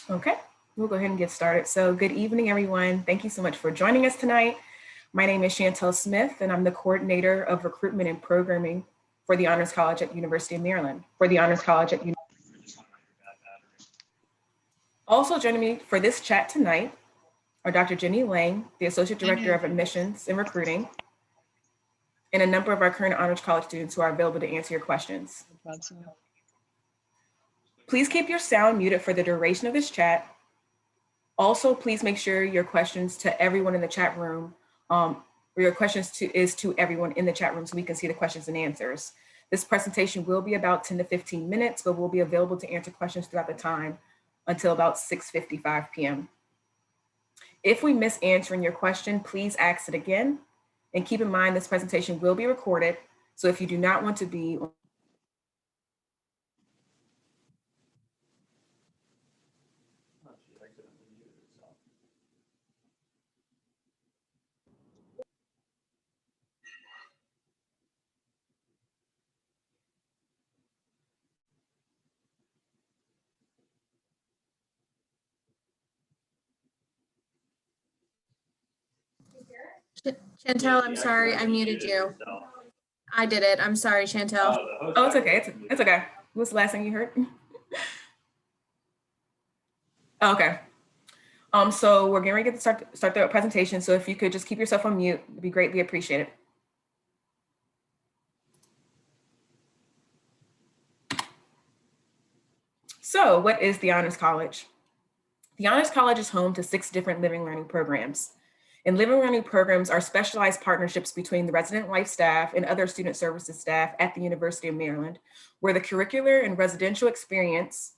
Okay, we'll go ahead and get started. So good evening, everyone. Thank you so much for joining us tonight. My name is Chantel Smith, and I'm the coordinator of recruitment and programming for the Honors College at University of Maryland. Also joining me for this chat tonight are Dr. Jenny Lang, the Associate Director of Admissions and Recruiting, and a number of our current Honors College students who are available to answer your questions. Please keep your sound muted for the duration of this chat. Also, please make sure your questions to everyone in the chat room, or your questions is to everyone in the chat room so we can see the questions and answers. This presentation will be about 10 to 15 minutes, but we'll be available to answer questions throughout the time until about 6:55 p.m. If we miss answering your question, please ask it again. And keep in mind, this presentation will be recorded. So if you do not want to be Chantel, I'm sorry, I muted you. I did it. I'm sorry, Chantel. Oh, it's okay. It's okay. What's the last thing you heard? Okay. So we're getting ready to start the presentation. So if you could just keep yourself on mute, it'd be greatly appreciated. So what is the Honors College? The Honors College is home to 6 different living learning programs. And living learning programs are specialized partnerships between the resident life staff and other student services staff at the University of Maryland, where the curricular and residential experience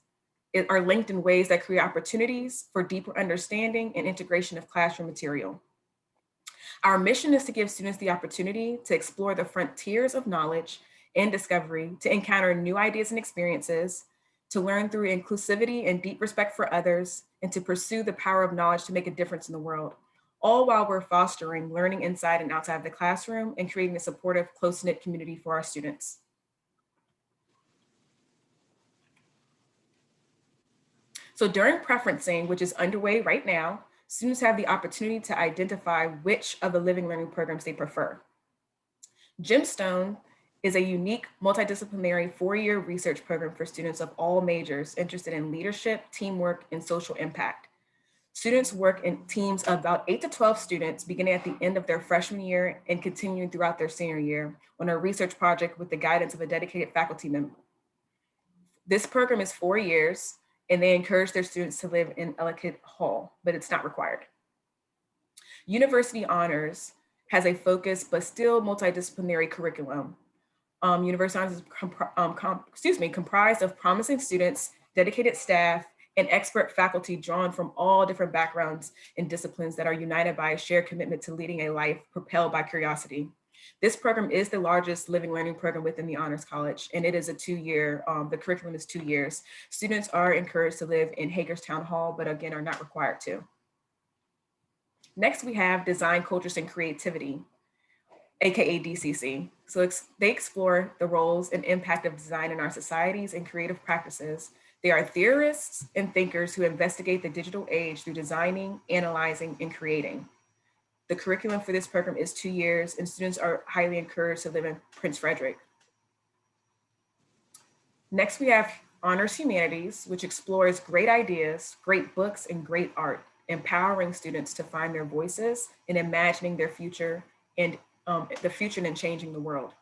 are linked in ways that create opportunities for deeper understanding and integration of classroom material. Our mission is to give students the opportunity to explore the frontiers of knowledge and discovery, to encounter new ideas and experiences, to learn through inclusivity and deep respect for others, and to pursue the power of knowledge to make a difference in the world, all while we're fostering learning inside and outside of the classroom and creating a supportive, close-knit community for our students. So during preferencing, which is underway right now, students have the opportunity to identify which of the living learning programs they prefer. Gemstone is a unique multidisciplinary 4-year research program for students of all majors interested in leadership, teamwork, and social impact. Students work in teams of about 8 to 12 students beginning at the end of their freshman year and continuing throughout their senior year on a research project with the guidance of a dedicated faculty member. This program is 4 years, and they encourage their students to live in Ellicott Hall, but it's not required. University Honors has a focused but still multidisciplinary curriculum. University Honors is comprised of promising students, dedicated staff, and expert faculty drawn from all different backgrounds and disciplines that are united by a shared commitment to leading a life propelled by curiosity. This program is the largest living learning program within the Honors College, and it is a 2-year, the curriculum is 2 years. Students are encouraged to live in Hagerstown Hall, but again, are not required to. Next, we have Design, Cultures, and Creativity, AKA DCC. So they explore the roles and impact of design in our societies and creative practices. They are theorists and thinkers who investigate the digital age through designing, analyzing, and creating. The curriculum for this program is 2 years, and students are highly encouraged to live in Prince Frederick. Next, we have Honors Humanities, which explores great ideas, great books, and great art, empowering students to find their voices and imagining their future and changing the world.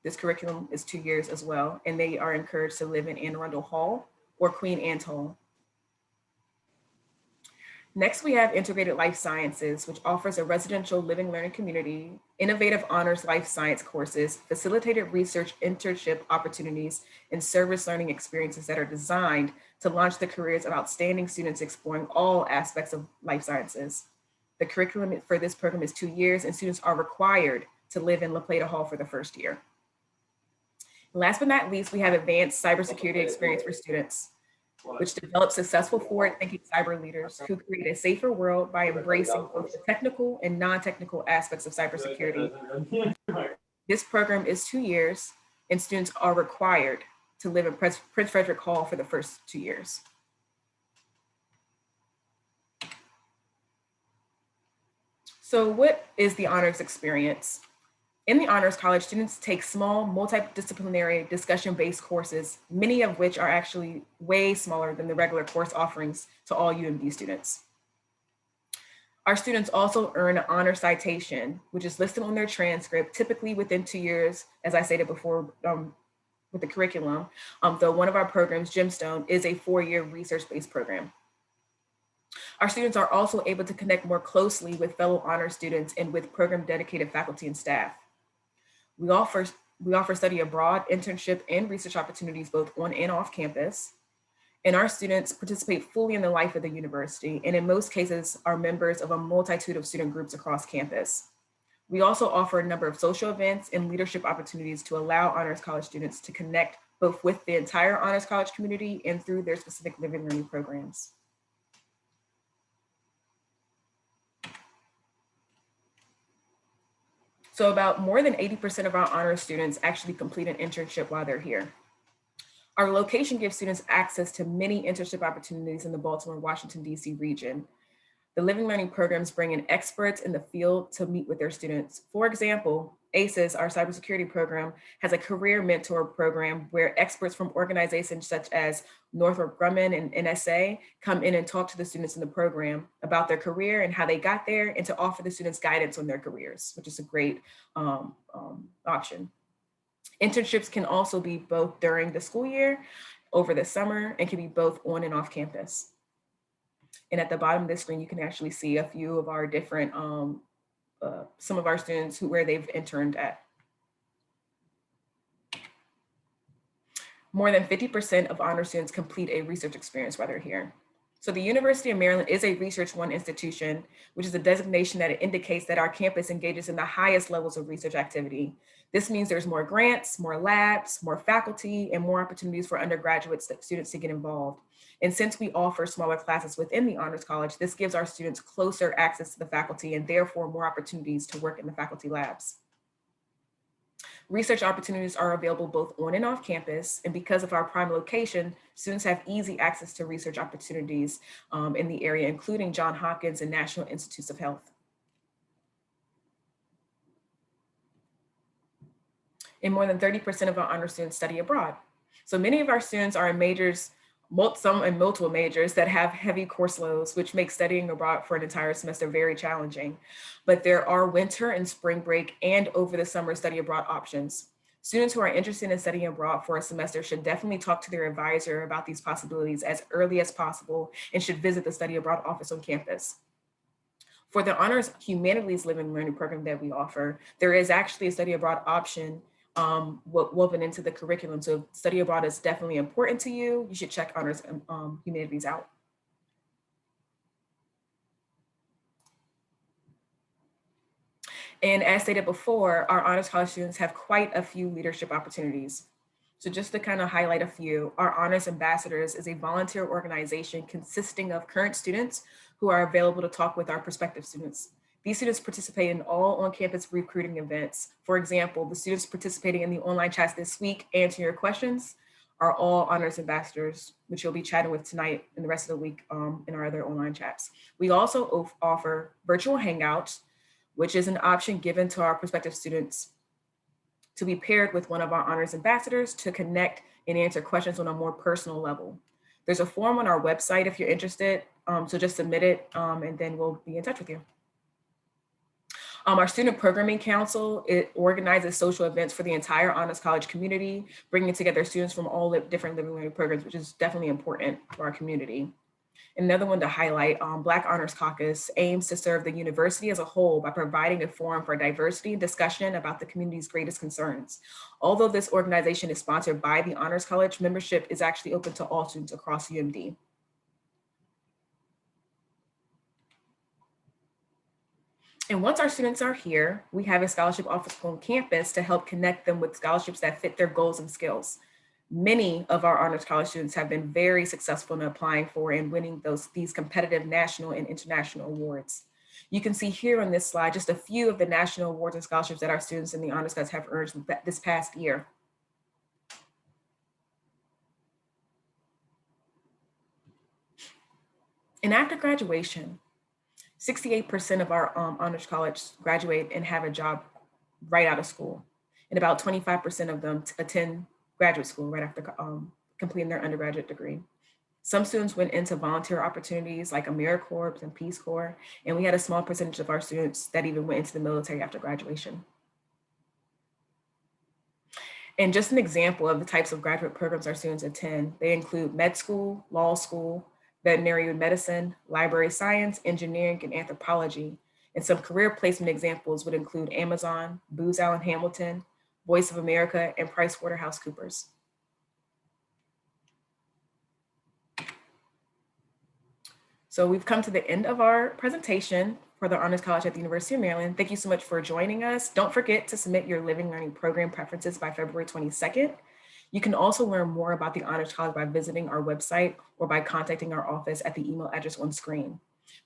This curriculum is 2 years as well, and they are encouraged to live in Anne Arundel Hall or Queen Anne's Hall. Next, we have Integrated Life Sciences, which offers a residential living learning community, innovative honors life science courses, facilitated research internship opportunities, and service learning experiences that are designed to launch the careers of outstanding students exploring all aspects of life sciences. The curriculum for this program is 2 years, and students are required to live in La Plata Hall for the first year. Last but not least, we have Advanced Cybersecurity Experience for Students, which develops successful forward-thinking cyber leaders who create a safer world by embracing both the technical and non-technical aspects of cybersecurity. This program is 2 years, and students are required to live in Prince Frederick Hall for the first 2 years. So what is the honors experience? In the Honors College, students take small, multidisciplinary, discussion-based courses, many of which are actually way smaller than the regular course offerings to all UMD students. Our students also earn an honor citation, which is listed on their transcript, typically within 2 years, as I stated before, with the curriculum, though one of our programs, Gemstone, is a 4-year research-based program. Our students are also able to connect more closely with fellow honor students and with program dedicated faculty and staff. We offer study abroad, internship, and research opportunities both on and off campus. And our students participate fully in the life of the university, and in most cases are members of a multitude of student groups across campus. We also offer a number of social events and leadership opportunities to allow Honors College students to connect both with the entire Honors College community and through their specific living learning programs. So about more than 80% of our honors students actually complete an internship while they're here. Our location gives students access to many internship opportunities in the Baltimore, Washington, D.C. region. The living learning programs bring in experts in the field to meet with their students. For example, ACES, our cybersecurity program, has a career mentor program where experts from organizations such as Northrop Grumman and NSA come in and talk to the students in the program about their career and how they got there, and to offer the students guidance on their careers, which is a great option. Internships can also be both during the school year, over the summer, and can be both on and off campus. And at the bottom of the screen, you can actually see a few of our different, some of our students where they've interned at. More than 50% of honor students complete a research experience while they're here. So the University of Maryland is a Research One institution, which is a designation that indicates that our campus engages in the highest levels of research activity. This means there's more grants, more labs, more faculty, and more opportunities for undergraduate students to get involved. And since we offer smaller classes within the Honors College, this gives our students closer access to the faculty and therefore more opportunities to work in the faculty labs. Research opportunities are available both on and off campus, and because of our prime location, students have easy access to research opportunities in the area, including Johns Hopkins and National Institutes of Health. And more than 30% of our honor students study abroad. So many of our students are in majors, some in multiple majors that have heavy course loads, which makes studying abroad for an entire semester very challenging. But there are winter and spring break and over the summer study abroad options. Students who are interested in studying abroad for a semester should definitely talk to their advisor about these possibilities as early as possible and should visit the study abroad office on campus. For the Honors Humanities Living Learning Program that we offer, there is actually a study abroad option woven into the curriculum. So if study abroad is definitely important to you, you should check Honors Humanities out. And as stated before, our Honors College students have quite a few leadership opportunities. So just to kind of highlight a few, our Honors Ambassadors is a volunteer organization consisting of current students who are available to talk with our prospective students. These students participate in all on-campus recruiting events. For example, the students participating in the online chats this week, answering your questions, are all Honors Ambassadors, which you'll be chatting with tonight and the rest of the week in our other online chats. We also offer virtual hangouts, which is an option given to our prospective students to be paired with one of our Honors Ambassadors to connect and answer questions on a more personal level. There's a form on our website if you're interested, so just submit it and then we'll be in touch with you. Our Student Programming Council, it organizes social events for the entire Honors College community, bringing together students from all different living learning programs, which is definitely important for our community. Another one to highlight, Black Honors Caucus aims to serve the university as a whole by providing a forum for diversity and discussion about the community's greatest concerns. Although this organization is sponsored by the Honors College, membership is actually open to all students across UMD. And once our students are here, we have a scholarship office on campus to help connect them with scholarships that fit their goals and skills. Many of our Honors College students have been very successful in applying for and winning these competitive national and international awards. You can see here on this slide just a few of the national awards and scholarships that our students in the Honors Class have earned this past year. And after graduation, 68% of our honors college graduate and have a job right out of school. And about 25% of them attend graduate school right after completing their undergraduate degree. Some students went into volunteer opportunities like AmeriCorps and Peace Corps, and we had a small percentage of our students that even went into the military after graduation. And just an example of the types of graduate programs our students attend, they include med school, law school, veterinary medicine, library science, engineering, and anthropology. And some career placement examples would include Amazon, Booz Allen Hamilton, Voice of America, and PricewaterhouseCoopers. So we've come to the end of our presentation for the Honors College at the University of Maryland. Thank you so much for joining us. Don't forget to submit your living learning program preferences by February 22nd. You can also learn more about the Honors College by visiting our website or by contacting our office at the email address on screen.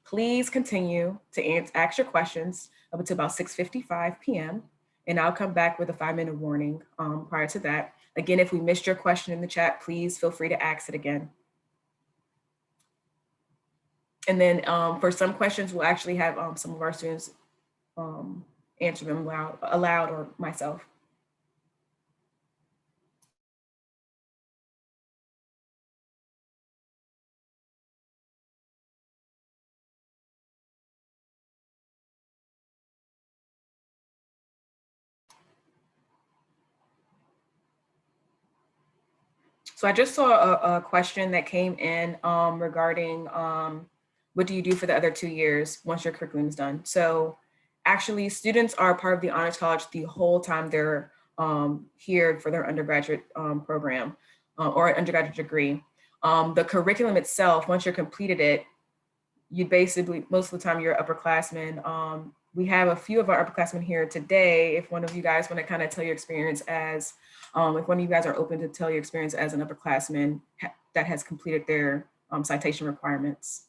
Please continue to ask your questions up until about 6:55 p.m. And I'll come back with a 5-minute warning prior to that. Again, if we missed your question in the chat, please feel free to ask it again. And then for some questions, we'll actually have some of our students answer them aloud or myself. So I just saw a question that came in regarding what do you do for the other 2 years once your curriculum is done? So actually students are part of the Honors College the whole time they're here for their undergraduate program or undergraduate degree. The curriculum itself, once you're completed it, you basically, most of the time you're upperclassmen. We have a few of our upperclassmen here today. If one of you guys want to kind of tell your experience as, if one of you guys are open to tell your experience as an upperclassman that has completed their citation requirements.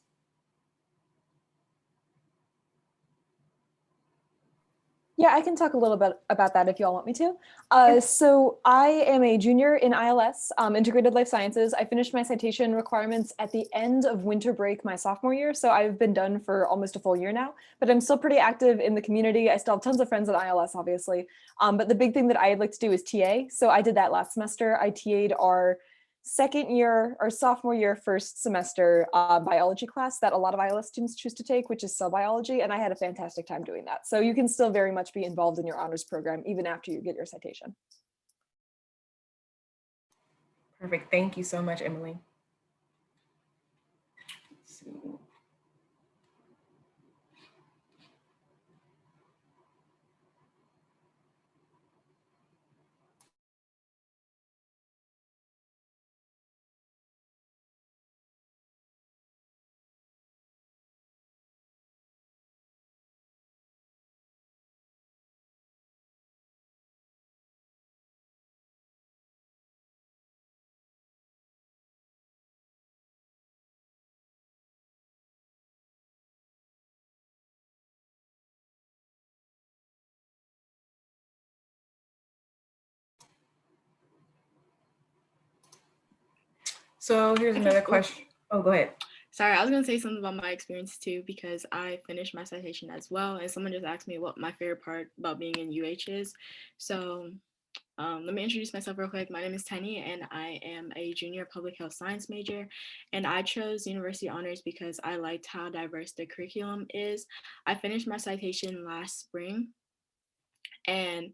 Yeah, I can talk a little bit about that if y'all want me to. So I am a junior in ILS, Integrated Life Sciences. I finished my citation requirements at the end of winter break my sophomore year. So I've been done for almost a full year now, but I'm still pretty active in the community. I still have tons of friends at ILS, obviously. But the big thing that I'd like to do is TA. So I did that last semester. I TA'd our second year or sophomore year, first semester biology class that a lot of ILS students choose to take, which is cell biology. And I had a fantastic time doing that. So you can still very much be involved in your honors program, even after you get your citation. Perfect. Thank you so much, Emily. Let's see. So here's another question. Oh, go ahead. Sorry, I was gonna say something about my experience too, because I finished my citation as well. And someone just asked me what my favorite part about being in UH is. So let me introduce myself real quick. My name is Tenny and I am a junior public health science major. And I chose university honors because I liked how diverse the curriculum is. I finished my citation last spring and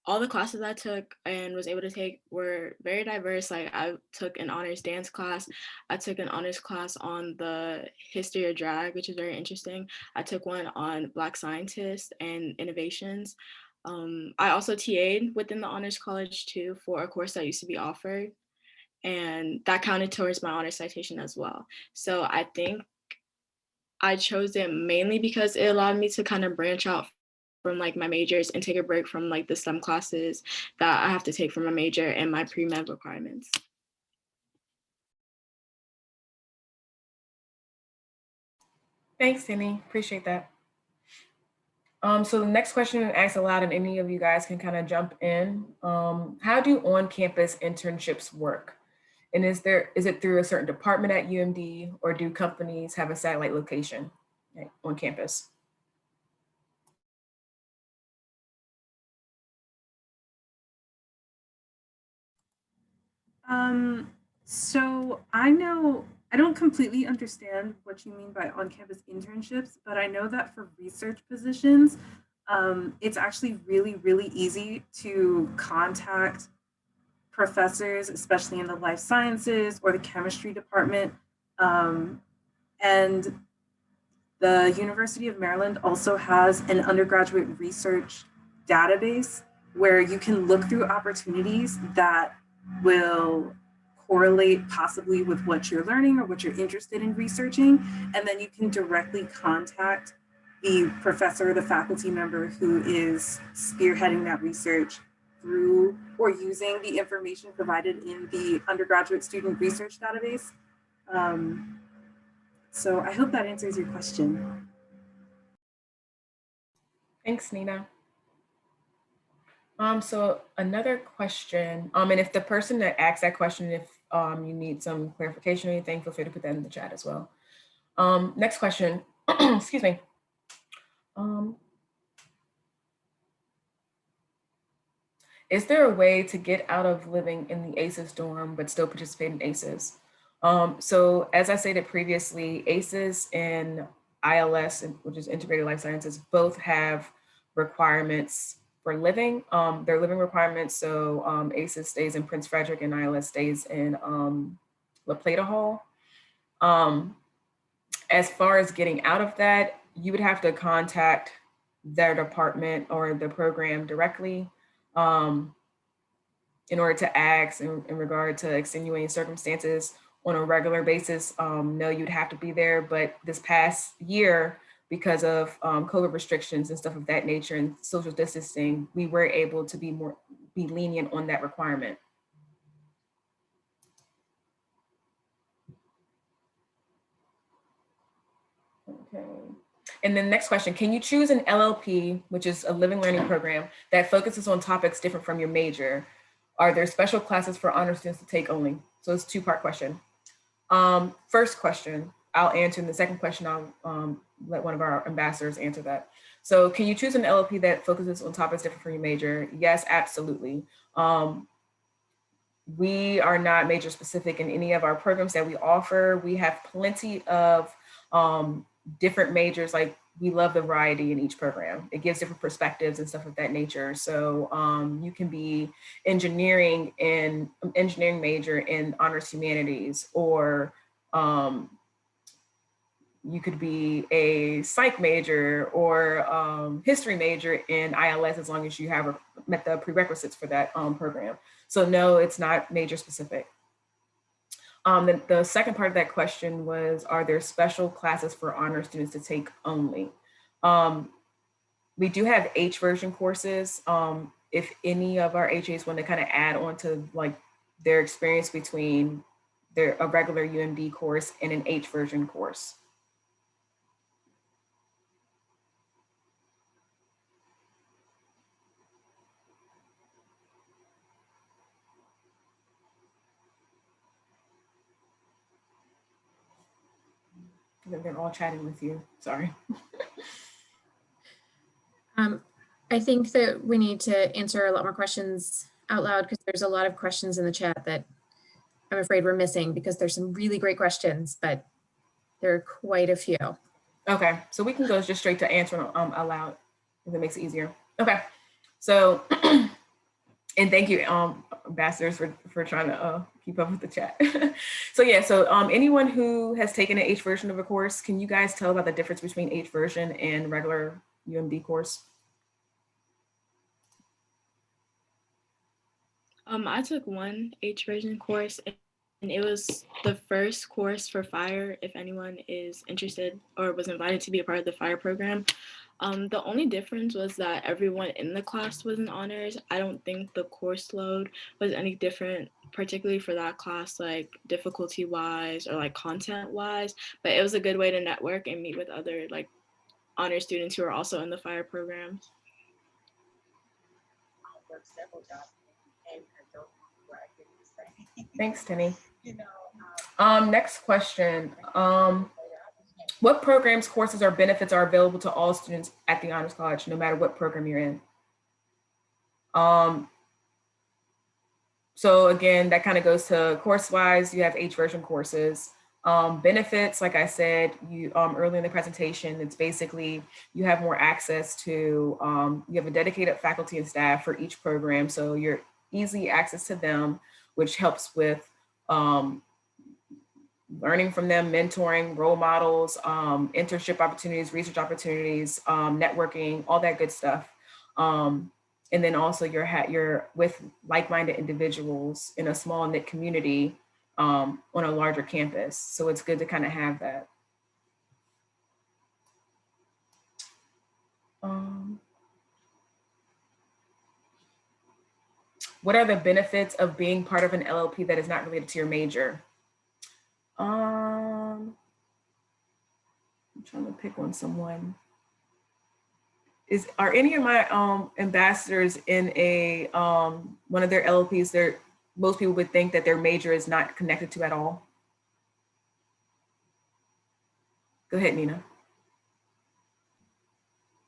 all the classes I took and was able to take were very diverse. Like I took an honors dance class. I took an honors class on the history of drag, which is very interesting. I took one on Black scientists and innovations. I also TA'd within the honors college too for a course that used to be offered. And that counted towards my honors citation as well. So I think I chose it mainly because it allowed me to kind of branch out from like my majors and take a break from like the STEM classes that I have to take for my major and my pre-med requirements. Thanks, Timmy. Appreciate that. So the next question asked aloud, and any of you guys can kind of jump in. How do on-campus internships work? And is it through a certain department at UMD, or do companies have a satellite location? on campus? So I don't completely understand what you mean by on-campus internships, but I know that for research positions, it's actually really, really easy to contact professors, especially in the life sciences or the chemistry department. And the University of Maryland also has an undergraduate research database where you can look through opportunities that will correlate possibly with what you're learning or what you're interested in researching. And then you can directly contact the professor or the faculty member who is spearheading that research through or using the information provided in the undergraduate student research database. So I hope that answers your question. Thanks, Nina. So another question, and if the person that asked that question, if you need some clarification or anything, feel free to put that in the chat as well. Next question, excuse me. Is there a way to get out of living in the ACES dorm but still participate in ACES? So as I stated previously, ACES and ILS, which is Integrated Life Sciences, both have requirements for living. Their living requirements, so ACES stays in Prince Frederick and ILS stays in La Plata Hall. As far as getting out of that, you would have to contact their department or the program directly in order to ask in regard to extenuating circumstances on a regular basis. No, you'd have to be there, but this past year, because of COVID restrictions and stuff of that nature and social distancing, we were able to be lenient on that requirement. Okay. And then next question, can you choose an LLP, which is a living learning program, that focuses on topics different from your major? Are there special classes for honor students to take only? So it's a two-part question. First question, I'll answer, and the second question, I'll let one of our ambassadors answer that. So can you choose an LLP that focuses on topics different from your major? Yes, absolutely. We are not major specific in any of our programs that we offer. We have plenty of different majors. Like, we love the variety in each program. It gives different perspectives and stuff of that nature. So you can be engineering major in honors humanities, or you could be a psych major or history major in ILS, as long as you have met the prerequisites for that program. So no, it's not major specific. The second part of that question was, are there special classes for honor students to take only? We do have H version courses. If any of our HAs want to kind of add on to like their experience between a regular UMD course and an H version course. They're all chatting with you, sorry. I think that we need to answer a lot more questions out loud, because there's a lot of questions in the chat that I'm afraid we're missing, because there's some really great questions, but there are quite a few. Okay, so we can go just straight to answering aloud if it makes it easier. Okay, so, and thank you, ambassadors, for trying to keep up with the chat. So yeah, so anyone who has taken an H version of a course, can you guys tell about the difference between H version and regular UMD course? I took one H version course, and it was the first course for fire, if anyone is interested or was invited to be a part of the fire program. The only difference was that everyone in the class was in honors. I don't think the course load was any different, particularly for that class, like difficulty wise or like content wise, but it was a good way to network and meet with other like honor students who are also in the fire program. Thanks, Tenny. Next question. What programs, courses, or benefits are available to all students at the Honors College, no matter what program you're in? So again, that kind of goes to course-wise, you have H-version courses. Benefits, like I said, early in the presentation, it's basically you have more access to, you have a dedicated faculty and staff for each program. So you're easy access to them, which helps with learning from them, mentoring, role models, internship opportunities, research opportunities, networking, all that good stuff. And then also you're with like-minded individuals in a small knit community on a larger campus. So it's good to kind of have that. What are the benefits of being part of an LLP that is not related to your major? I'm trying to pick on someone. Are any of my ambassadors in a one of their LLPs that most people would think that their major is not connected to at all? Go ahead, Nina.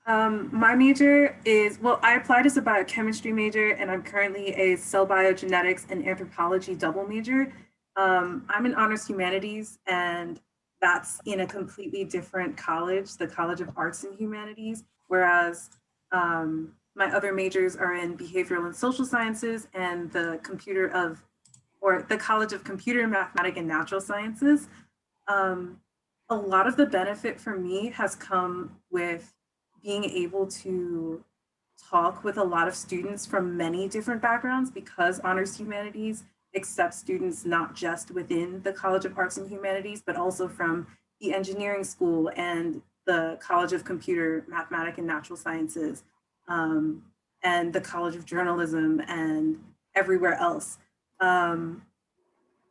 My major is, well, I applied as a biochemistry major, and I'm currently a cell biogenetics and anthropology double major. I'm in honors humanities, and that's in a completely different college, the College of Arts and Humanities, whereas my other majors are in behavioral and social sciences and the College of Computer, Mathematics, and Natural Sciences. A lot of the benefit for me has come with being able to talk with a lot of students from many different backgrounds, because honors humanities accepts students not just within the College of Arts and Humanities, but also from the engineering school and the College of Computer, Mathematics, and Natural Sciences, and the College of Journalism and everywhere else. I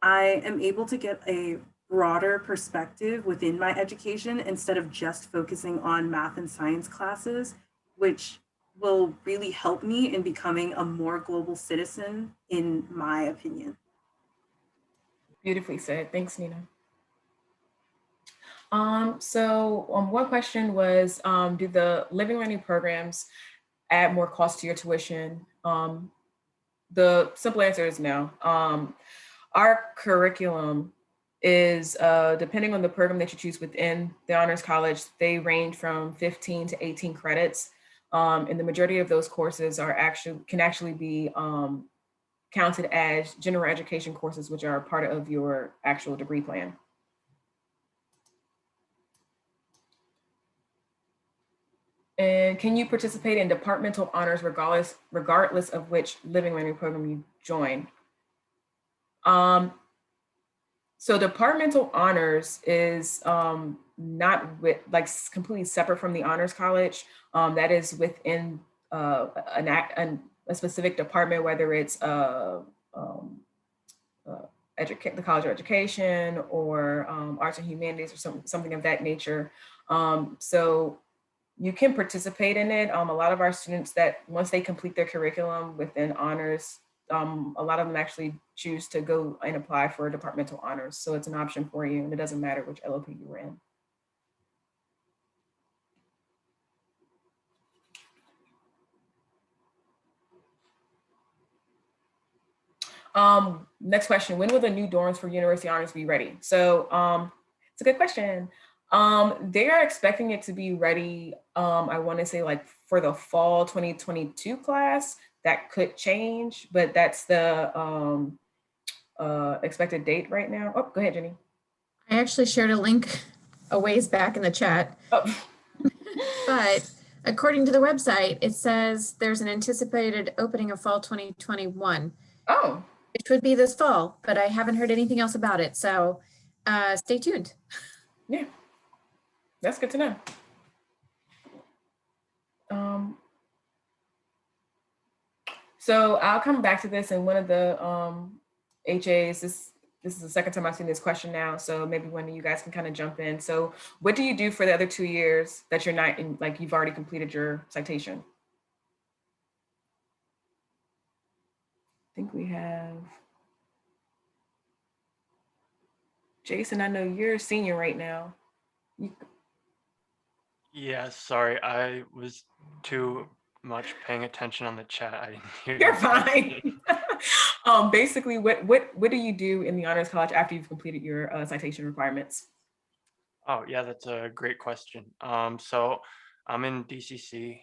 am able to get a broader perspective within my education instead of just focusing on math and science classes, which will really help me in becoming a more global citizen, in my opinion. Beautifully said. Thanks, Nina. One question was, do the living learning programs add more cost to your tuition? The simple answer is no. Our curriculum is, depending on the program that you choose within the Honors College, they range from 15 to 18 credits. And the majority of those courses can actually be counted as general education courses, which are part of your actual degree plan. And can you participate in departmental honors regardless of which living learning program you join? So departmental honors is not completely separate from the Honors College. That is within a specific department, whether it's the College of Education or Arts and Humanities or something of that nature. So you can participate in it. A lot of our students that once they complete their curriculum within honors, a lot of them actually choose to go and apply for departmental honors. So it's an option for you, and it doesn't matter which LLP you were in. Next question, when will the new dorms for University Honors be ready? So it's a good question. They are expecting it to be ready, I wanna say like for the fall 2022 class. That could change, but that's the expected date right now. Oh, go ahead, Jenny. I actually shared a link a ways back in the chat. Oh. But according to the website, it says there's an anticipated opening of fall 2021. Oh. It would be this fall, but I haven't heard anything else about it. So stay tuned. Yeah, that's good to know. So I'll come back to this in one of the HAs. This is the second time I've seen this question now, so maybe one of you guys can kind of jump in. So what do you do for the other 2 years that you're not in, like you've already completed your citation? I think we have Jason. I know you're a senior right now. Yeah, sorry, I was too much paying attention on the chat. I didn't hear You're your question. fine. Basically, what do you do in the Honors College after you've completed your citation requirements? Oh, yeah, that's a great question. So I'm in DCC,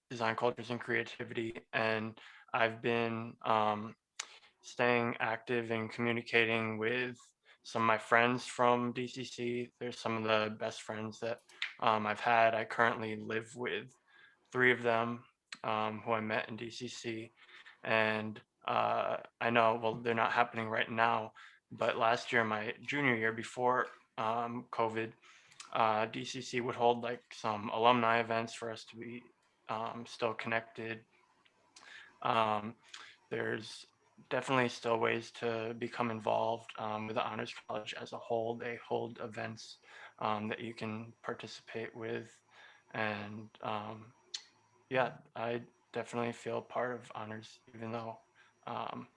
Design Cultures and Creativity, and I've been staying active and communicating with some of my friends from DCC. There's some of the best friends that I've had. I currently live with three of them who I met in DCC. And I know, well, they're not happening right now, but last year, my junior year before COVID, DCC would hold like some alumni events for us to be still connected. Um, there's definitely still ways to become involved with the Honors College as a whole. They hold events that you can participate with. And yeah, I definitely feel part of Honors, even though um,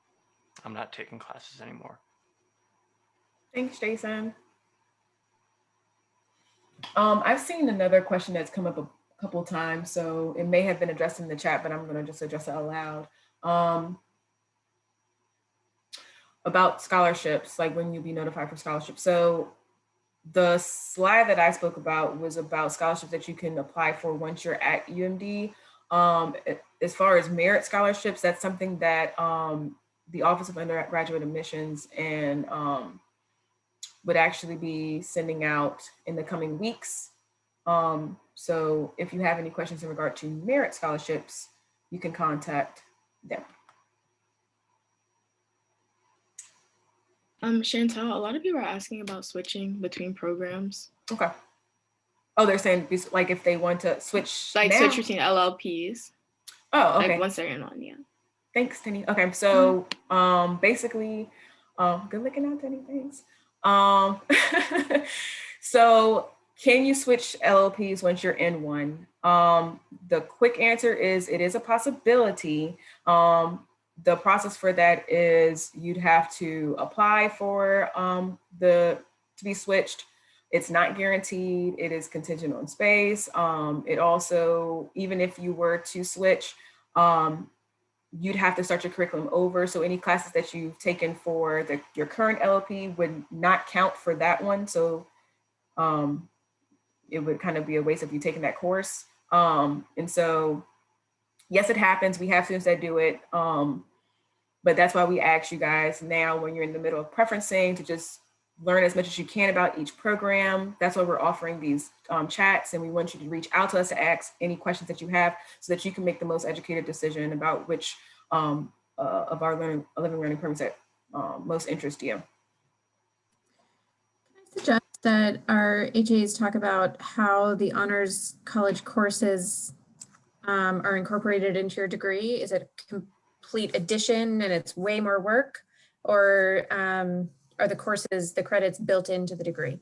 I'm not taking classes anymore. Thanks, Jason. I've seen another question that's come up a couple times, so it may have been addressed in the chat, but I'm going to just address it aloud. About scholarships, like when you'll be notified for scholarships. So the slide that I spoke about was about scholarships that you can apply for once you're at UMD. As far as merit scholarships, that's something that the Office of Undergraduate Admissions and would actually be sending out in the coming weeks. So if you have any questions in regard to merit scholarships, you can contact them. Chantel, a lot of people are asking about switching between programs. Okay. Oh, they're saying like if they want to switch Like now? switch between LLPs. Oh, okay. Like once they're in one, yeah. Thanks, Tenny. Okay, so basically, good looking out, Tenny, thanks. So can you switch LLPs once you're in one? The quick answer is it is a possibility. The process for that is you'd have to apply for to be switched. It's not guaranteed. It is contingent on space. It also, even if you were to switch, you'd have to start your curriculum over. So any classes that you've taken for your current LLP would not count for that one. So it would kind of be a waste of you taking that course. And so, yes, it happens. We have students that do it. But that's why we ask you guys now when you're in the middle of preferencing to just learn as much as you can about each program. That's why we're offering these chats, and we want you to reach out to us to ask any questions that you have so that you can make the most educated decision about which of our living learning programs that most interest you. Can I suggest that our HAs talk about how the Honors College courses are incorporated into your degree? Is it complete addition and it's way more work, or are the courses, the credits built into the degree?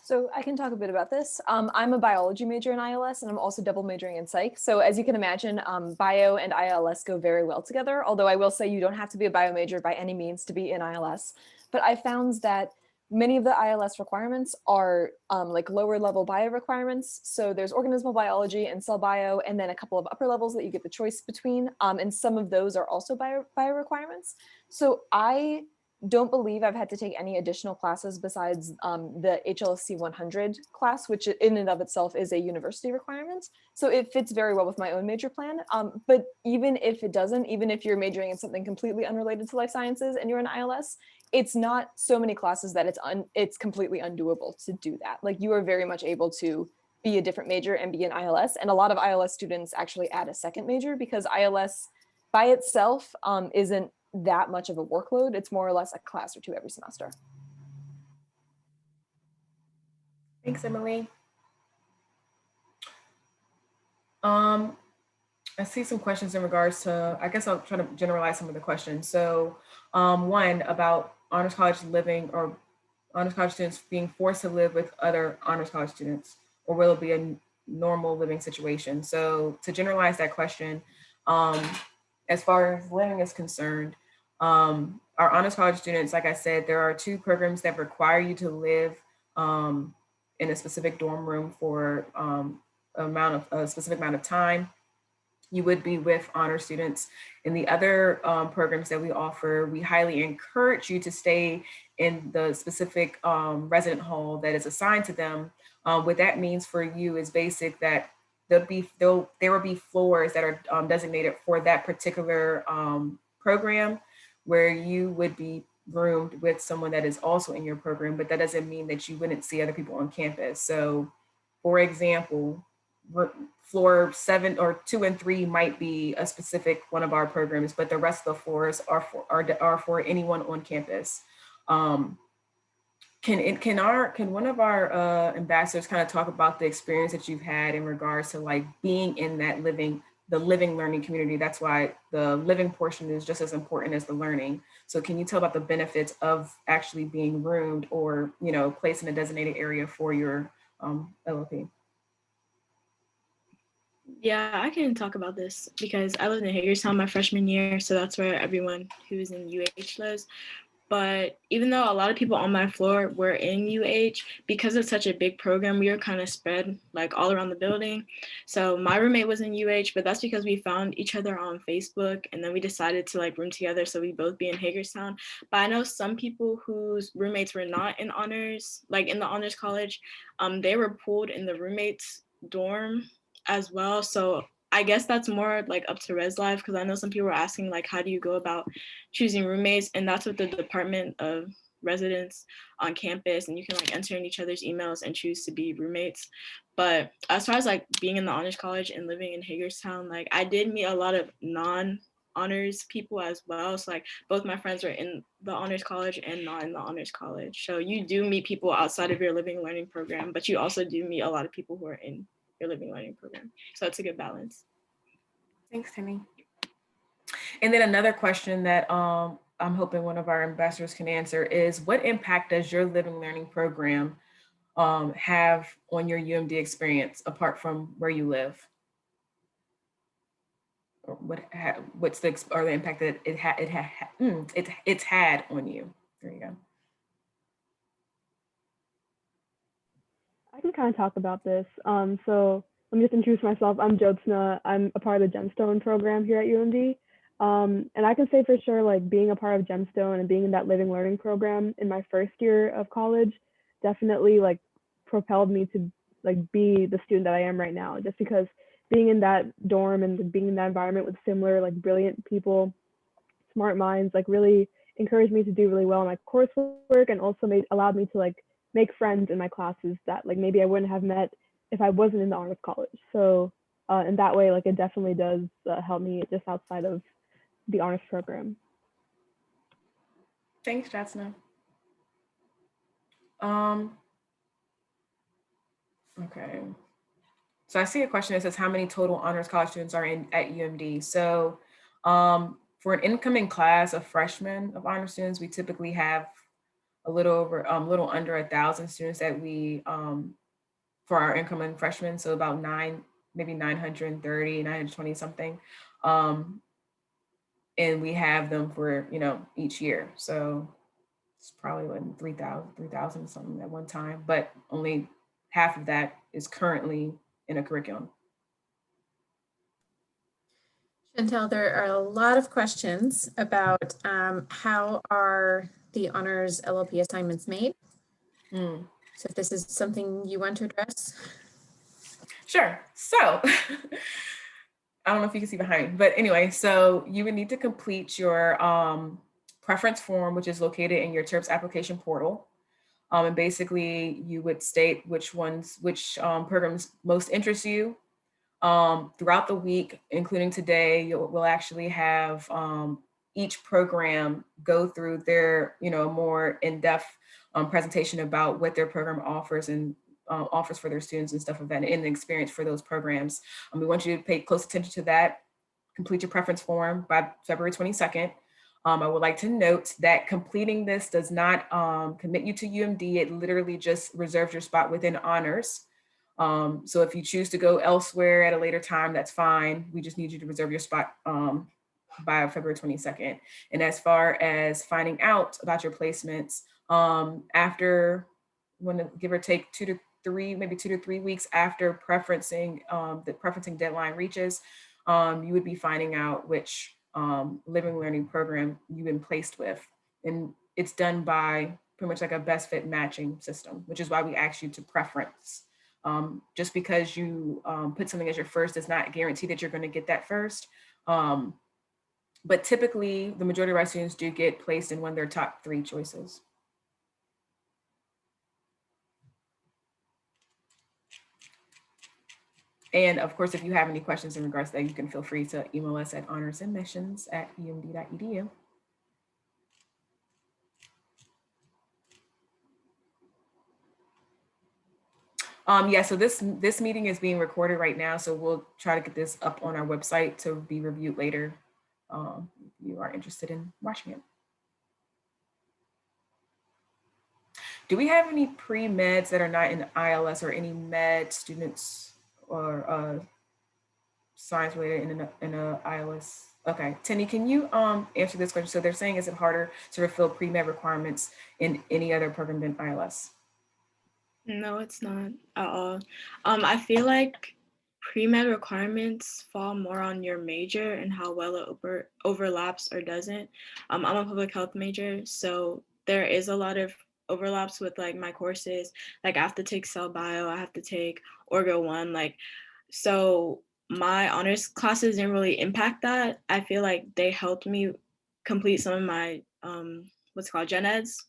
So I can talk a bit about this. I'm a biology major in ILS, and I'm also double majoring in psych. So as you can imagine, bio and ILS go very well together, although I will say you don't have to be a bio major by any means to be in ILS. But I found that many of the ILS requirements are like lower level bio requirements. So there's organismal biology and cell bio, and then a couple of upper levels that you get the choice between. And some of those are also bio requirements. So I don't believe I've had to take any additional classes besides the HLSC 100 class, which in and of itself is a university requirement. So it fits very well with my own major plan. But even if it doesn't, even if you're majoring in something completely unrelated to life sciences and you're in ILS, it's not so many classes that it's completely undoable to do that. Like you are very much able to be a different major and be in ILS. And a lot of ILS students actually add a second major because ILS by itself isn't that much of a workload. It's more or less a class or two every semester. Thanks, Emily. I see some questions in regards to, I guess I'll try to generalize some of the questions. So one about honors college living or honors college students being forced to live with other honors college students, or will it be a normal living situation? So to generalize that question, as far as living is concerned, our our honors college students, like I said, there are 2 programs that require you to live in a specific dorm room for a specific amount of time. You would be with honor students. In the other programs that we offer, we highly encourage you to stay in the specific resident hall that is assigned to them. What that means for you is basic that there will be floors that are designated for that particular program, where you would be roomed with someone that is also in your program, but that doesn't mean that you wouldn't see other people on campus. So, for example, floor 7 or 2 and 3 might be a specific one of our programs, but the rest of the floors are for anyone on campus. Can one of our ambassadors kind of talk about the experience that you've had in regards to like being in that the living learning community? That's why the living portion is just as important as the learning. So can you tell about the benefits of actually being roomed or, placed in a designated area for your LLP? Yeah, I can talk about this because I lived in Hagerstown my freshman year, so that's where everyone who's in UH lives. But even though a lot of people on my floor were in UH, because it's such a big program, we were kind of spread like all around the building. So my roommate was in UH, but that's because we found each other on Facebook and then we decided to like room together so we both be in Hagerstown. But I know some people whose roommates were not in honors, like in the honors college, they were pulled in the roommates dorm as well. So I guess that's more like up to Res Life, because I know some people were asking like, how do you go about choosing roommates? And that's what the Department of Residence on campus, and you can like enter in each other's emails and choose to be roommates. But as far as like being in the honors college and living in Hagerstown, like I did meet a lot of non-honors people as well. So like both my friends were in the honors college and not in the honors college. So you do meet people outside of your living learning program, but you also do meet a lot of people who are in your living learning program. So it's a good balance. Thanks, Timmy. And then another question that I'm hoping one of our ambassadors can answer is, what impact does your living learning program have on your UMD experience apart from where you live? Or what's the impact that it's had on you? There you go. I can kind of talk about this. So let me just introduce myself. I'm Jyotsna. I'm a part of the Gemstone program here at UMD. And I can say for sure, like being a part of Gemstone and being in that living learning program in my first year of college definitely like propelled me to like be the student that I am right now, just because being in that dorm and being in that environment with similar like brilliant people, smart minds, like really encouraged me to do really well in my coursework, and also allowed me to like make friends in my classes that like maybe I wouldn't have met if I wasn't in the honors college. So in that way, like it definitely does help me just outside of the honors program. Thanks, Jyotsna. Okay. So I see a question that says, how many total honors college students are at UMD? So for an incoming class of freshmen of honor students, we typically have a little under 1,000 students that we, for our incoming freshmen. So about maybe 930, 920 something. And we have them for, each year. So it's probably like 3,000 something at one time, but only half of that is currently in a curriculum. Chantel, there are a lot of questions about how are the honors LLP assignments made? So if this is something you want to address. Sure. So I don't know if you can see behind, but anyway, so you would need to complete your preference form, which is located in your TERPS application portal. And basically you would state which programs most interest you. Throughout the week, including today, we'll actually have each program go through their, more in-depth presentation about what their program offers and offers for their students and stuff of that, and the experience for those programs. We want you to pay close attention to that. Complete your preference form by February 22nd. I would like to note that completing this does not commit you to UMD. It literally just reserves your spot within honors. So if you choose to go elsewhere at a later time, that's fine. We just need you to reserve your spot by February 22nd. And as far as finding out about your placements, after, give or take 2 to 3, maybe 2 to 3 weeks after preferencing, the preferencing deadline reaches, you would be finding out which living learning program you've been placed with. And it's done by pretty much like a best fit matching system, which is why we ask you to preference. Just because you put something as your first does not guarantee that you're going to get that first. But typically, the majority of our students do get placed in one of their top 3 choices. And of course, if you have any questions in regards to that, you can feel free to email us at honorsadmissions@umd.edu. Yeah, so this meeting is being recorded right now, so we'll try to get this up on our website to be reviewed later if you are interested in watching it. Do we have any pre-meds that are not in ILS, or any med students or science related in a ILS? Okay, Tenny, can you answer this question? So they're saying, is it harder to fulfill pre-med requirements in any other program than ILS? No, it's not at all. I feel like pre-med requirements fall more on your major and how well it overlaps or doesn't. I'm a public health major, so there is a lot of overlaps with like my courses. Like I have to take cell bio, I have to take Orgo 1, like, so my honors classes didn't really impact that. I feel like they helped me complete some of my what's called gen eds.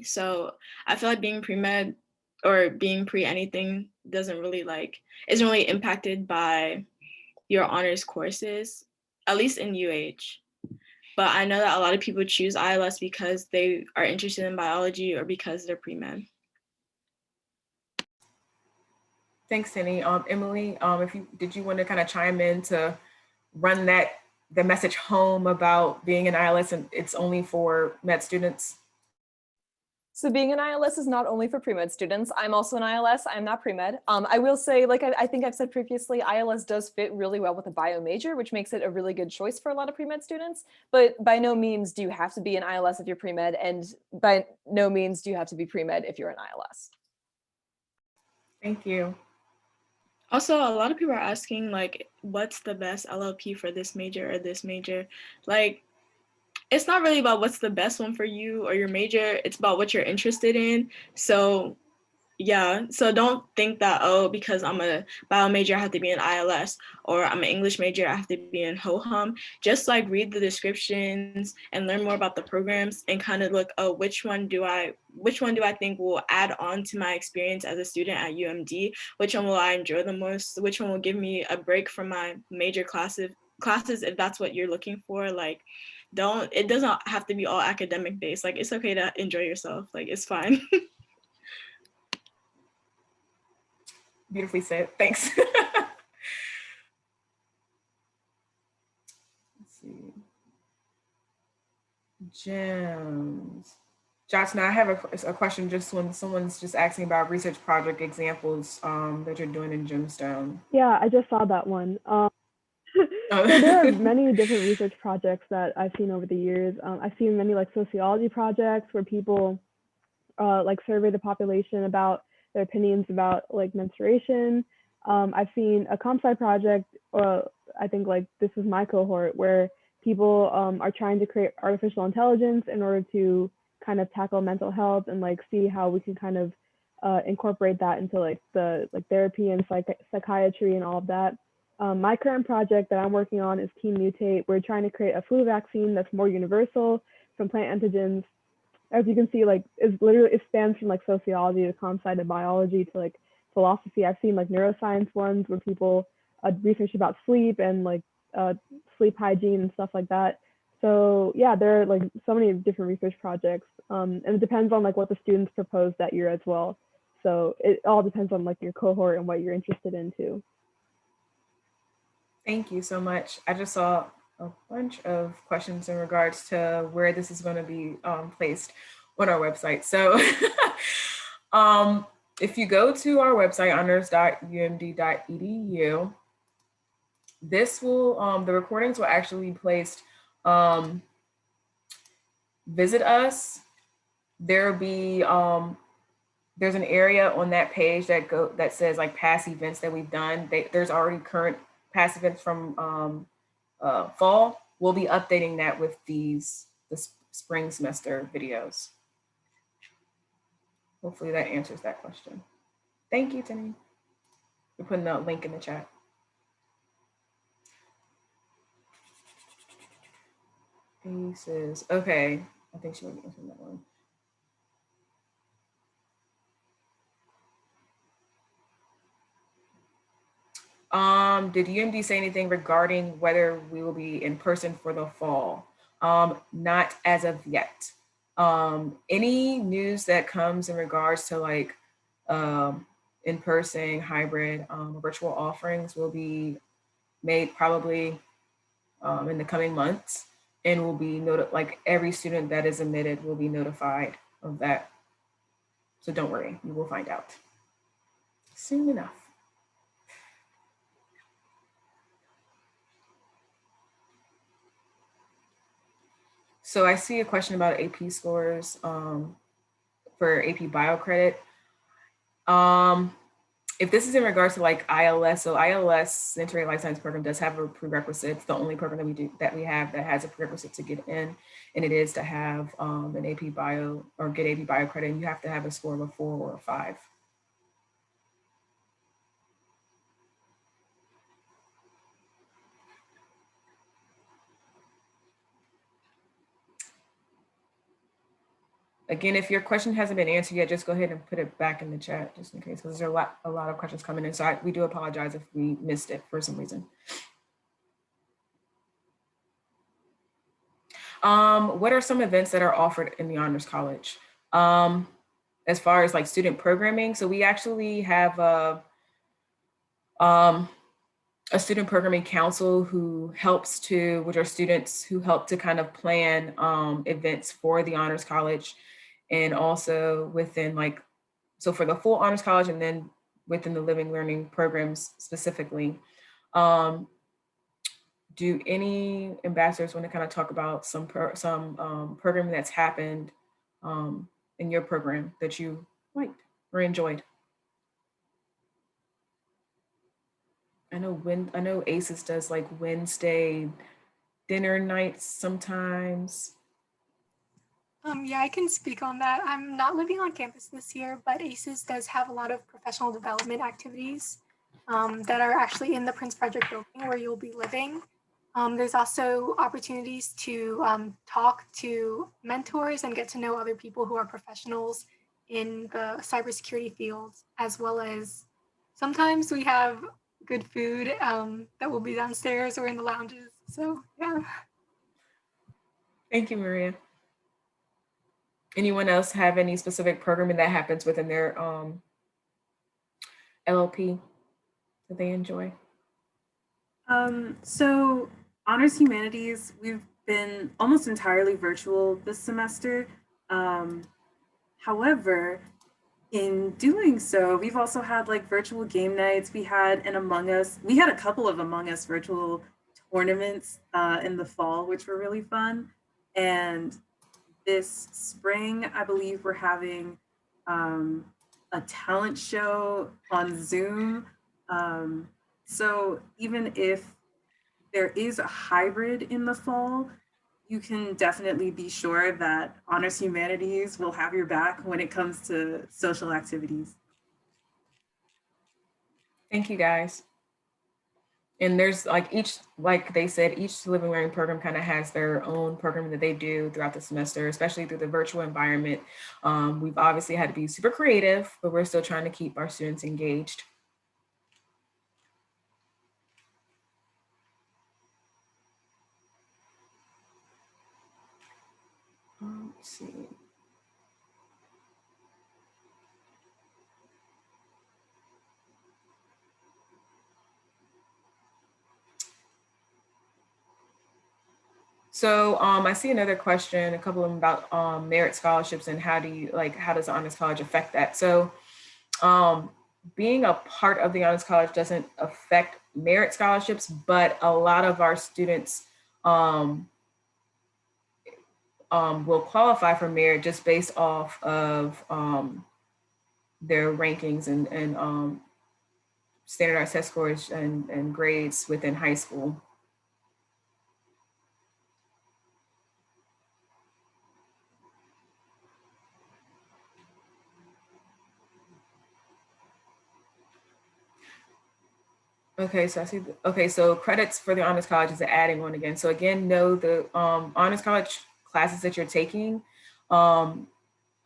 So I feel like being pre-med or being pre anything doesn't really isn't really impacted by your honors courses, at least in UH. But I know that a lot of people choose ILS because they are interested in biology or because they're pre-med. Thanks, Cindy. Emily, did you want to kind of chime in to run the message home about being an ILS and it's only for med students? So being an ILS is not only for pre-med students. I'm also an ILS. I'm not pre-med. I will say, like I think I've said previously, ILS does fit really well with a bio major, which makes it a really good choice for a lot of pre-med students. But by no means do you have to be an ILS if you're pre-med, and by no means do you have to be pre-med if you're an ILS. Thank you. Also, a lot of people are asking, like, what's the best LLP for this major or this major? Like, it's not really about what's the best one for you or your major. It's about what you're interested in. So yeah, so don't think that, oh, because I'm a bio major, I have to be an ILS, or I'm an English major, I have to be in HOHUM. Just like read the descriptions and learn more about the programs and kind of look, oh, which one do I think will add on to my experience as a student at UMD? Which one will I enjoy the most? Which one will give me a break from my major classes if that's what you're looking for? Like, it doesn't have to be all academic based. Like, it's okay to enjoy yourself. Like, it's fine. Beautifully said. Thanks. Let's see. Gems. Jocelyn, I have a question just when someone's just asking about research project examples that you're doing in Gemstone. Yeah, I just saw that one. So there are many different research projects that I've seen over the years. I've seen many like sociology projects where people like survey the population about their opinions about like menstruation. I've seen a comp sci project, I think like this is my cohort, where people are trying to create artificial intelligence in order to kind of tackle mental health and like see how we can kind of incorporate that into like the therapy and psychiatry and all of that. My current project that I'm working on is Team Mutate. We're trying to create a flu vaccine that's more universal from plant antigens. As you can see, like it spans from like sociology to comp sci to biology to like philosophy. I've seen like neuroscience ones where people research about sleep and like sleep hygiene and stuff like that. So yeah, there are like so many different research projects, and it depends on like what the students propose that year as well. So it all depends on like your cohort and what you're interested in too. Thank you so much. I just saw a bunch of questions in regards to where this is going to be placed on our website. So if you go to our website, honors.umd.edu, this will, the recordings will actually be placed, visit us. There'll be, there's an area on that page that says like past events that we've done. There's already current past events from fall. We'll be updating that with the spring semester videos. Hopefully that answers that question. Thank you, Timmy. We're putting the link in the chat. ACEs. Okay, I think she already answered that one. Did UMD say anything regarding whether we will be in person for the fall? Not as of yet. Any news that comes in regards to like in-person, hybrid, virtual offerings will be made probably in the coming months, and will be like every student that is admitted will be notified of that. So don't worry, you will find out soon enough. So I see a question about AP scores for AP bio credit. If this is in regards to like ILS, so ILS, Integrated Life Science Program, does have a prerequisite. It's the only program that we have that has a prerequisite to get in, and it is to have an AP bio or get AP bio credit, and you have to have a score of a 4 or a 5. Again, if your question hasn't been answered yet, just go ahead and put it back in the chat just in case, because there's a lot of questions coming in. So we do apologize if we missed it for some reason. What are some events that are offered in the Honors College? As far as like student programming, so we actually have a student programming council which are students who help to kind of plan events for the Honors College, and also within so for the full Honors College, and then within the living learning programs specifically. Do any ambassadors want to kind of talk about some programming that's happened in your program that you liked or enjoyed? I know ACES does like Wednesday dinner nights sometimes. Yeah, I can speak on that. I'm not living on campus this year, but ACES does have a lot of professional development activities that are actually in the Prince Frederick building where you'll be living. There's also opportunities to talk to mentors and get to know other people who are professionals in the cybersecurity field, as well as sometimes we have good food that will be downstairs or in the lounges. So yeah. Thank you, Maria. Anyone else have any specific programming that happens within their LLP that they enjoy? So Honors Humanities, we've been almost entirely virtual this semester. However, in doing so, we've also had like virtual game nights. We had a couple of Among Us virtual tournaments in the fall, which were really fun. And this spring, I believe we're having a talent show on Zoom. So even if there is a hybrid in the fall, you can definitely be sure that Honors Humanities will have your back when it comes to social activities. Thank you, guys. And there's like they said, each living learning program kind of has their own program that they do throughout the semester, especially through the virtual environment. We've obviously had to be super creative, but we're still trying to keep our students engaged. Let's see. So I see another question, a couple of them about merit scholarships and how does the Honors College affect that? So being a part of the Honors College doesn't affect merit scholarships, but a lot of our students will qualify for merit just based off of their rankings and standardized test scores and grades within high school. Okay, so I see. Okay, so credits for the Honors College is adding one again. So again, know the Honors College classes that you're taking.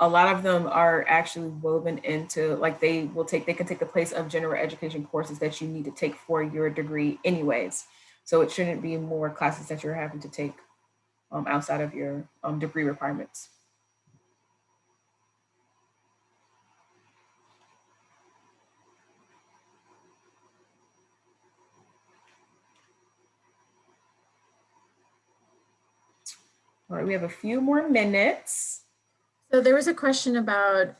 A lot of them are actually woven into, like they can take the place of general education courses that you need to take for your degree anyways. So it shouldn't be more classes that you're having to take outside of your degree requirements. All right, we have a few more minutes. So there was a question about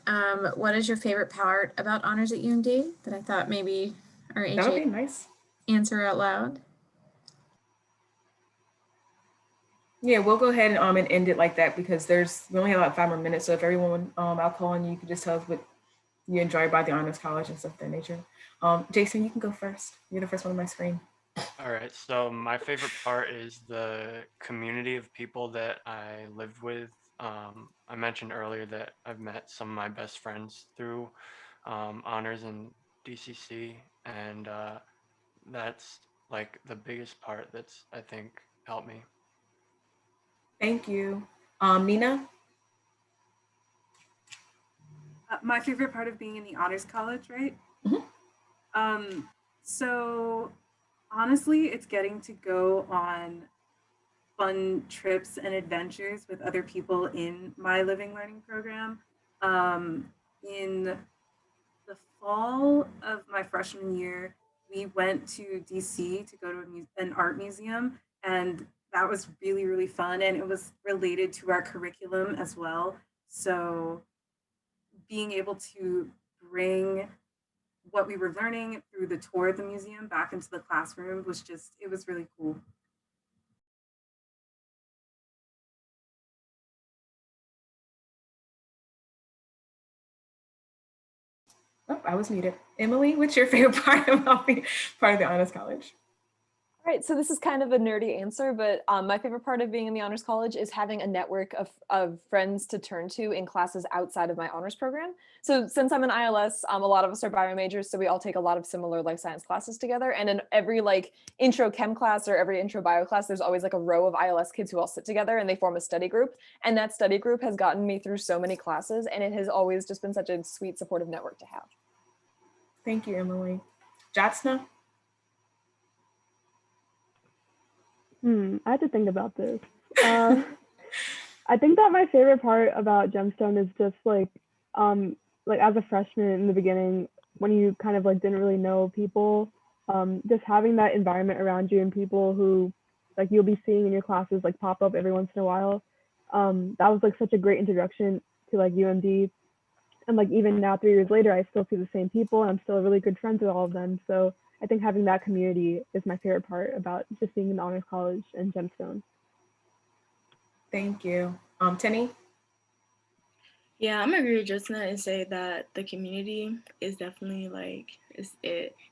what is your favorite part about honors at UMD that I thought maybe our That would HA be nice. answer out loud. Yeah, we'll go ahead and end it like that because we only have about 5 more minutes. So if everyone, I'll call on you, you can just tell us what you enjoy about the Honors College and stuff of that nature. Jason, you can go first. You're the first one on my screen. All right, so my favorite part is the community of people that I live with. I mentioned earlier that I've met some of my best friends through honors in DCC, and that's like the biggest part that's, I think, helped me. Thank you. Nina? My favorite part of being in the Honors College, right? Mhm. So honestly, it's getting to go on fun trips and adventures with other people in my living learning program. In the fall of my freshman year, we went to DC to go to an art museum, and that was really, really fun. And it was related to our curriculum as well. So being able to bring what we were learning through the tour of the museum back into the classroom was just, it was really cool. Oh, I was muted. Emily, what's your favorite part about being part of the Honors College? All right, so this is kind of a nerdy answer, but my favorite part of being in the Honors College is having a network of friends to turn to in classes outside of my honors program. So since I'm an ILS, a lot of us are bio majors, so we all take a lot of similar life science classes together. And in every like intro chem class or every intro bio class, there's always like a row of ILS kids who all sit together and they form a study group. And that study group has gotten me through so many classes, and it has always just been such a sweet, supportive network to have. Thank you, Emily. Jyotsna? I had to think about this. I think that my favorite part about Gemstone is just like as a freshman in the beginning, when you kind of like didn't really know people, just having that environment around you and people who like you'll be seeing in your classes like pop up every once in a while. That was like such a great introduction to like UMD. And like even now, 3 years later, I still see the same people and I'm still really good friends with all of them. So I think having that community is my favorite part about just being in the Honors College and Gemstone. Thank you. Tenny? Yeah, I'm gonna agree with Justina and say that the community is definitely like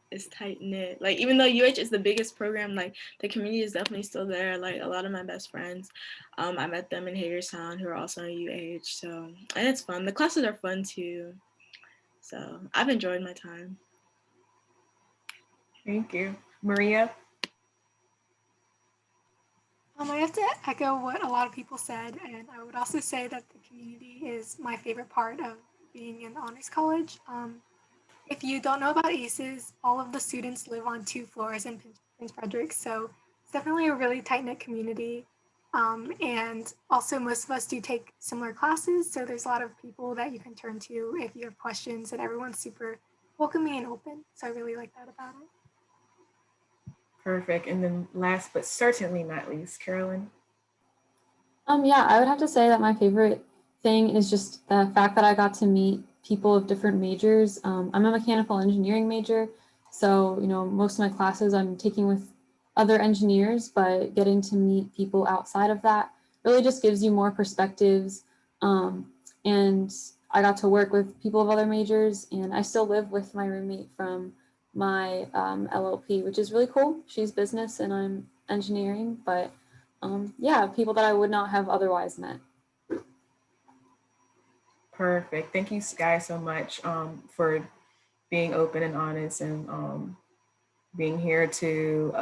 it's tight knit. Like even though UH is the biggest program, like the community is definitely still there. Like a lot of my best friends, I met them in Hagerstown who are also in UH. So and it's fun. The classes are fun too. So I've enjoyed my time. Thank you. Maria? I have to echo what a lot of people said, and I would also say that the community is my favorite part of being in honors college. If you don't know about ACES, all of the students live on 2 floors in Prince Frederick, so it's definitely a really tight-knit community. And also most of us do take similar classes, so there's a lot of people that you can turn to if you have questions, and everyone's super welcoming and open, so I really like that about it. Perfect. And then last but certainly not least, Carolyn? Yeah, I would have to say that my favorite thing is just the fact that I got to meet people of different majors. I'm a mechanical engineering major, so most of my classes I'm taking with other engineers, but getting to meet people outside of that really just gives you more perspectives. And I got to work with people of other majors, and I still live with my roommate from my LLP, which is really cool. She's business and I'm engineering, but yeah, people that I would not have otherwise met. Perfect. Thank you guys so much for being open and honest and being here to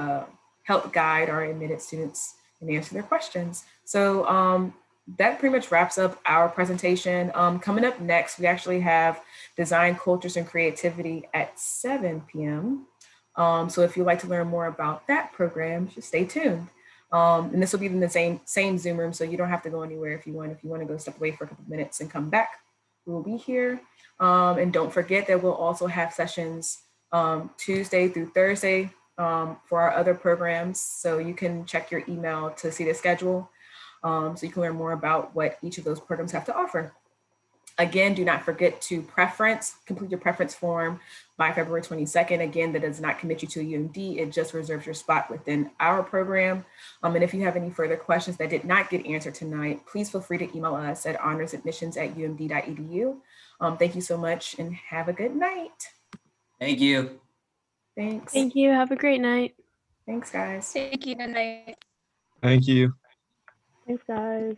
help guide our admitted students and answer their questions. So that pretty much wraps up our presentation. Coming up next, we actually have Design Cultures and Creativity at 7 p.m. So if you'd like to learn more about that program, just stay tuned. And this will be in the same Zoom room, so you don't have to go anywhere if you want. If you want to go step away for a couple of minutes and come back, we'll be here. And don't forget that we'll also have sessions Tuesday through Thursday for our other programs. So you can check your email to see the schedule so you can learn more about what each of those programs have to offer. Again, do not forget to complete your preference form by February 22nd. Again, that does not commit you to a UMD. It just reserves your spot within our program. And if you have any further questions that did not get answered tonight, please feel free to email us at honorsadmissions@umd.edu. Thank you so much and have a good night. Thank you. Thanks. Thank you. Have a great night. Thanks, guys. Thank you. Good night. Thank you. Thanks, guys.